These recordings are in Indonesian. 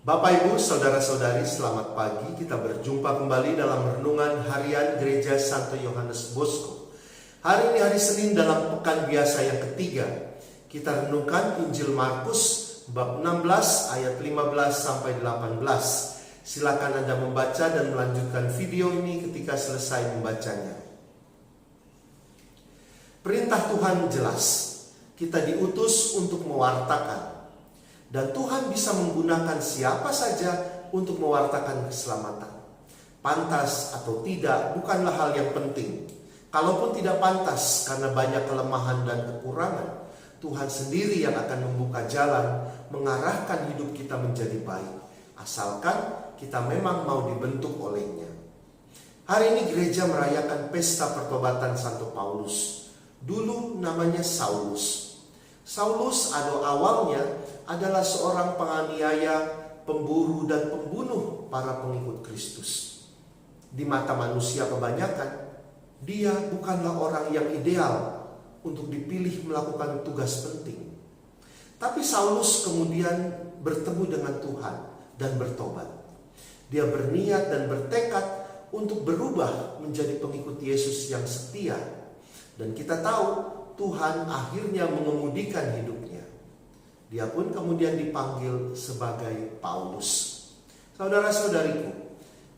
Bapak, Ibu, Saudara-saudari, selamat pagi. Kita berjumpa kembali dalam renungan harian Gereja Santo Yohanes Bosco. Hari ini hari Senin dalam pekan biasa yang ketiga. Kita renungkan Injil Markus bab 16 ayat 15 sampai 18. Silakan Anda membaca dan melanjutkan video ini ketika selesai membacanya. Perintah Tuhan jelas. Kita diutus untuk mewartakan. Dan Tuhan bisa menggunakan siapa saja untuk mewartakan keselamatan. Pantas atau tidak bukanlah hal yang penting. Kalaupun tidak pantas karena banyak kelemahan dan kekurangan, Tuhan sendiri yang akan membuka jalan, mengarahkan hidup kita menjadi baik. Asalkan kita memang mau dibentuk olehnya. Hari ini gereja merayakan pesta pertobatan Santo Paulus. Dulu namanya Saulus. Saulus awalnya adalah seorang penganiaya, pemburu dan pembunuh para pengikut Kristus. Di mata manusia kebanyakan, dia bukanlah orang yang ideal untuk dipilih melakukan tugas penting. Tapi Saulus kemudian bertemu dengan Tuhan dan bertobat. Dia berniat dan bertekad untuk berubah menjadi pengikut Yesus yang setia. Dan kita tahu Tuhan akhirnya mengemudikan hidupnya. Dia pun kemudian dipanggil sebagai Paulus. Saudara-saudariku,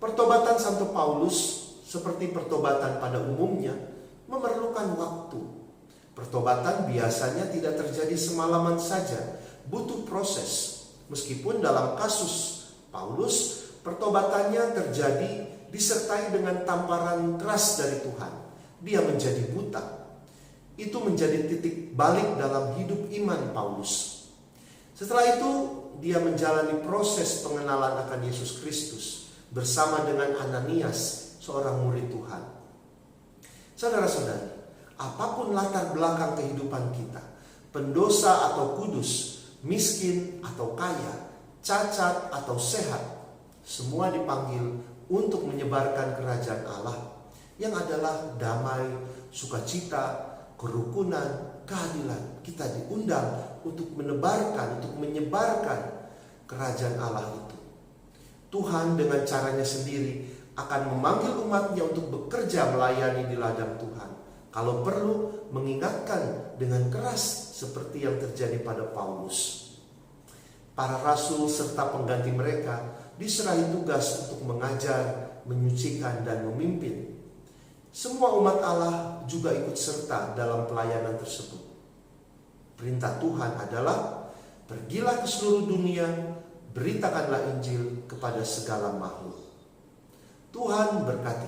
pertobatan Santo Paulus seperti pertobatan pada umumnya memerlukan waktu. Pertobatan biasanya tidak terjadi semalaman saja, butuh proses. Meskipun dalam kasus Paulus, pertobatannya terjadi disertai dengan tamparan keras dari Tuhan. Dia menjadi buta. Itu menjadi titik balik dalam hidup iman Paulus. Setelah itu, dia menjalani proses pengenalan akan Yesus Kristus bersama dengan Ananias, seorang murid Tuhan. Saudara-saudari, apapun latar belakang kehidupan kita, pendosa atau kudus, miskin atau kaya, cacat atau sehat, semua dipanggil untuk menyebarkan kerajaan Allah yang adalah damai, sukacita, kerukunan, keadilan. Kita diundang untuk menyebarkan kerajaan Allah itu. Tuhan dengan caranya sendiri akan memanggil umatnya untuk bekerja melayani di ladang Tuhan. Kalau perlu mengingatkan dengan keras seperti yang terjadi pada Paulus. Para rasul serta pengganti mereka diserahi tugas untuk mengajar, menyucikan dan memimpin. Semua umat Allah juga ikut serta dalam pelayanan tersebut. Perintah Tuhan adalah, pergilah ke seluruh dunia, beritakanlah Injil kepada segala makhluk. Tuhan berkati